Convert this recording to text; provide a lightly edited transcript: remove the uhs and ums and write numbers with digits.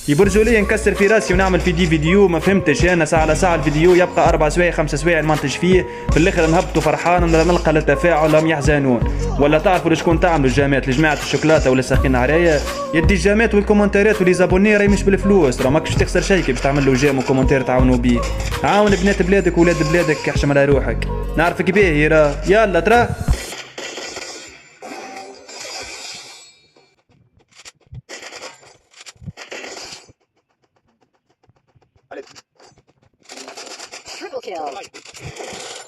يبرزوا لي نكسر في راسي ونعمل في دي فيديو ما فهمتش انا، ساعه على ساعه الفيديو يبقى 4 سوايع 5 سوايع نمنتج فيه، في الاخر نهبط وفرحان نلقى التفاعل هم يحزنون. ولا تعرفوا شكون تعملوا الجامات لجماعه الشوكولاته ولا ساقين عرايا؟ يدي الجامات والكومنتات ولي زابوني راهي مش بالفلوس، راه ماكش تخسر شيء كي باش تعمل له جام وكومنتير تعاونوا بيه. عاون بنات بلادك وولاد بلادك احشم على روحك. نعرفك باهي راه يلا ترى. Triple kill.